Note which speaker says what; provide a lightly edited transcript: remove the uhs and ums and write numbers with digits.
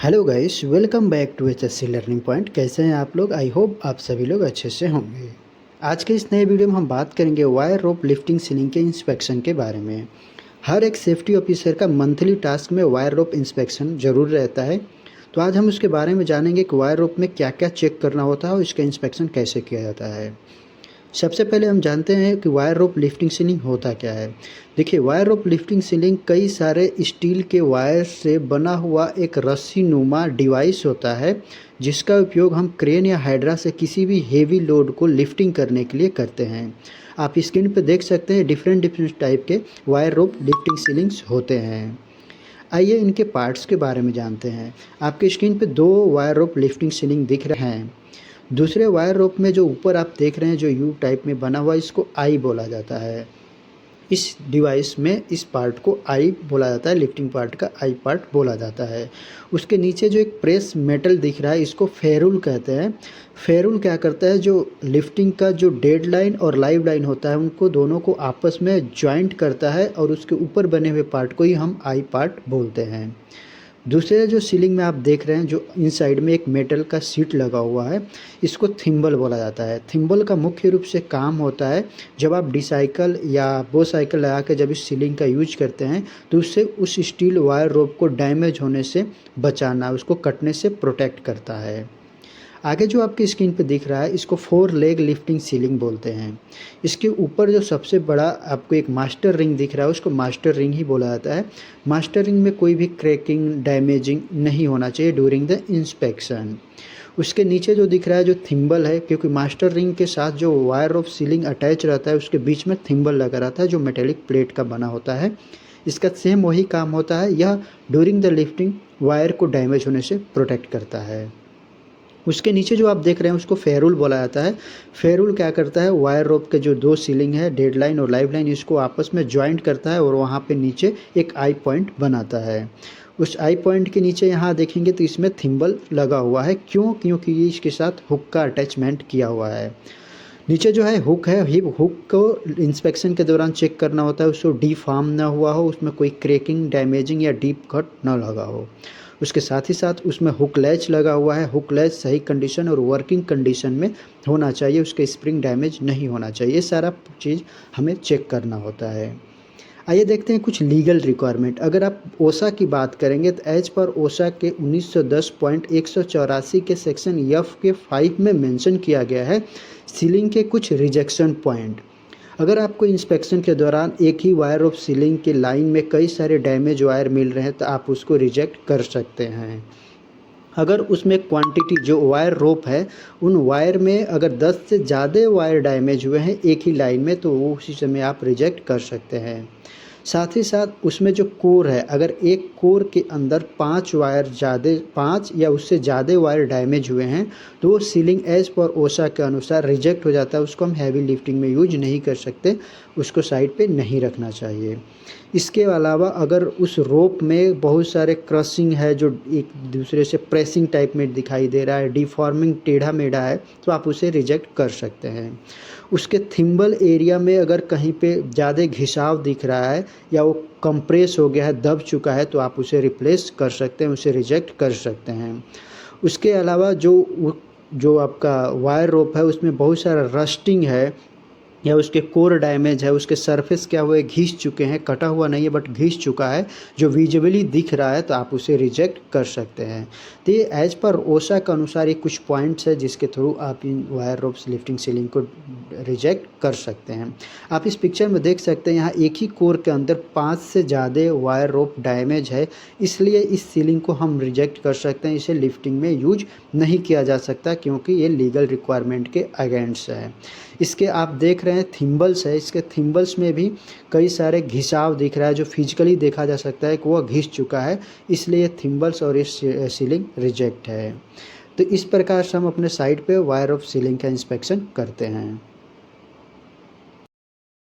Speaker 1: Hello guys, welcome back to HSC learning point. कैसे हैं आप लोग? आई होप आप सभी लोग अच्छे से होंगे। आज के इस नए वीडियो में हम बात करेंगे वायर रोप लिफ्टिंग सीलिंग के इंस्पेक्शन के बारे में। हर एक सेफ्टी ऑफिसर का मंथली टास्क में वायर रोप इंस्पेक्शन ज़रूर रहता है। तो आज हम उसके बारे में जानेंगे कि वायर रोप में क्या क्या चेक करना होता है और इसका इंस्पेक्शन कैसे किया जाता है। सबसे पहले हम जानते हैं कि वायर रोप लिफ्टिंग सीलिंग होता क्या है। देखिए, वायर रोप लिफ्टिंग सीलिंग कई सारे स्टील के वायर से बना हुआ एक रस्सी नुमा डिवाइस होता है, जिसका उपयोग हम क्रेन या हाइड्रा से किसी भी हेवी लोड को लिफ्टिंग करने के लिए करते हैं। आप स्क्रीन पर देख सकते हैं डिफरेंट टाइप के वायर रोप लिफ्टिंग सीलिंग्स होते हैं। आइए इनके पार्ट्स के बारे में जानते हैं। आपके स्क्रीन पे दो वायर रोप लिफ्टिंग सीलिंग दिख रहे हैं। दूसरे वायर रोप में जो ऊपर आप देख रहे हैं, जो यू टाइप में बना हुआ, इसको आई बोला जाता है। इस डिवाइस में इस पार्ट को आई बोला जाता है, लिफ्टिंग पार्ट का आई पार्ट बोला जाता है। उसके नीचे जो एक प्रेस मेटल दिख रहा है, इसको फेरुल कहते हैं। फेरुल क्या करता है, जो लिफ्टिंग का जो डेड लाइन और लाइव लाइन होता है, उनको दोनों को आपस में जॉइंट करता है और उसके ऊपर बने हुए पार्ट को ही हम आई पार्ट बोलते हैं। दूसरे जो सीलिंग में आप देख रहे हैं, जो इन साइड में एक मेटल का सीट लगा हुआ है, इसको थिम्बल बोला जाता है। थिम्बल का मुख्य रूप से काम होता है, जब आप डिसाइकल या बो साइकिल लगा के जब इस सीलिंग का यूज करते हैं तो उससे उस स्टील वायर रोप को डैमेज होने से बचाना, उसको कटने से प्रोटेक्ट करता है। आगे जो आपकी स्क्रीन पे दिख रहा है, इसको 4 लेग लिफ्टिंग सीलिंग बोलते हैं। इसके ऊपर जो सबसे बड़ा आपको एक मास्टर रिंग दिख रहा है, उसको मास्टर रिंग ही बोला जाता है। मास्टर रिंग में कोई भी क्रैकिंग, डैमेजिंग नहीं होना चाहिए ड्यूरिंग द इंस्पेक्शन। उसके नीचे जो दिख रहा है, जो थिम्बल है, क्योंकि मास्टर रिंग के साथ जो वायर ऑफ सीलिंग अटैच रहता है, उसके बीच में थिम्बल लगा रहता है, जो मेटेलिक प्लेट का बना होता है। इसका सेम वही काम होता है, यह ड्यूरिंग द लिफ्टिंग वायर को डैमेज होने से प्रोटेक्ट करता है। उसके नीचे जो आप देख रहे हैं, उसको फेरुल बोला जाता है। फेरुल क्या करता है, वायर रोप के जो दो सीलिंग है, डेड लाइन और लाइव लाइन, इसको आपस में जॉइंट करता है और वहाँ पे नीचे एक आई पॉइंट बनाता है। उस आई पॉइंट के नीचे यहाँ देखेंगे तो इसमें थिम्बल लगा हुआ है। क्योंकि ये इसके साथ हुक का अटैचमेंट किया हुआ है। नीचे जो है हुक है, हुक को इंस्पेक्शन के दौरान चेक करना होता है, उसको डीफॉर्म ना हुआ हो, उसमें कोई क्रैकिंग, डैमेजिंग या डीप कट ना लगा हो। उसके साथ ही साथ उसमें हुक लैच लगा हुआ है। हुक लैच सही कंडीशन और वर्किंग कंडीशन में होना चाहिए, उसके स्प्रिंग डैमेज नहीं होना चाहिए। ये सारा चीज़ हमें चेक करना होता है। आइए देखते हैं कुछ लीगल रिक्वायरमेंट। अगर आप ओसा की बात करेंगे तो एज पर ओसा के 1910.184 के सेक्शन एफ के 5 में मेंशन किया गया है सीलिंग के कुछ रिजेक्शन पॉइंट। अगर आपको इंस्पेक्शन के दौरान एक ही वायर ऑफ सीलिंग के लाइन में कई सारे डैमेज वायर मिल रहे हैं तो आप उसको रिजेक्ट कर सकते हैं। अगर उसमें क्वांटिटी जो वायर रोप है, उन वायर में अगर 10 से ज़्यादा वायर डैमेज हुए हैं एक ही लाइन में, तो वो उसी समय आप रिजेक्ट कर सकते हैं। साथ ही साथ उसमें जो कोर है, अगर एक कोर के अंदर 5 वायर ज़्यादा, 5 या उससे ज़्यादा वायर डैमेज हुए हैं, तो वो सीलिंग एज पर ओसा के अनुसार रिजेक्ट हो जाता है। उसको हम हैवी लिफ्टिंग में यूज नहीं कर सकते, उसको साइड पे नहीं रखना चाहिए। इसके अलावा अगर उस रोप में बहुत सारे क्रशिंग है, जो एक दूसरे से प्रेसिंग टाइप में दिखाई दे रहा है, डिफॉर्मिंग, टेढ़ा मेढ़ा है, तो आप उसे रिजेक्ट कर सकते हैं। उसके थिम्बल एरिया में अगर कहीं पे ज़्यादा घिसाव दिख रहा है या वो कंप्रेस हो गया है, दब चुका है, तो आप उसे रिप्लेस कर सकते हैं, उसे रिजेक्ट कर सकते हैं। उसके अलावा जो आपका वायर रोप है, उसमें बहुत सारा रस्टिंग है या उसके कोर डैमेज है, उसके सरफेस क्या हुए, घिस चुके हैं, कटा हुआ नहीं है बट घिस चुका है, जो विजिबली दिख रहा है, तो आप उसे रिजेक्ट कर सकते हैं। तो ये एज पर ओसा के अनुसार ये कुछ पॉइंट्स है जिसके थ्रू आप इन वायर रोप्स लिफ्टिंग सीलिंग को रिजेक्ट कर सकते हैं। आप इस पिक्चर में देख सकते हैं, यहाँ एक ही कोर के अंदर 5 से ज़्यादा वायर रोप डैमेज है, इसलिए इस सीलिंग को हम रिजेक्ट कर सकते हैं। इसे लिफ्टिंग में यूज नहीं किया जा सकता क्योंकि ये लीगल रिक्वायरमेंट के अगेंस्ट है। इसके आप देख रहे हैं थिम्बल्स है, इसके थिम्बल्स में भी कई सारे घिसाव दिख रहा है, जो फिजिकली देखा जा सकता है कि वह घिस चुका है, इसलिए थिम्बल्स और इस सीलिंग रिजेक्ट है। तो इस प्रकार से हम अपने साइट पे वायर ऑफ सीलिंग का इंस्पेक्शन करते हैं।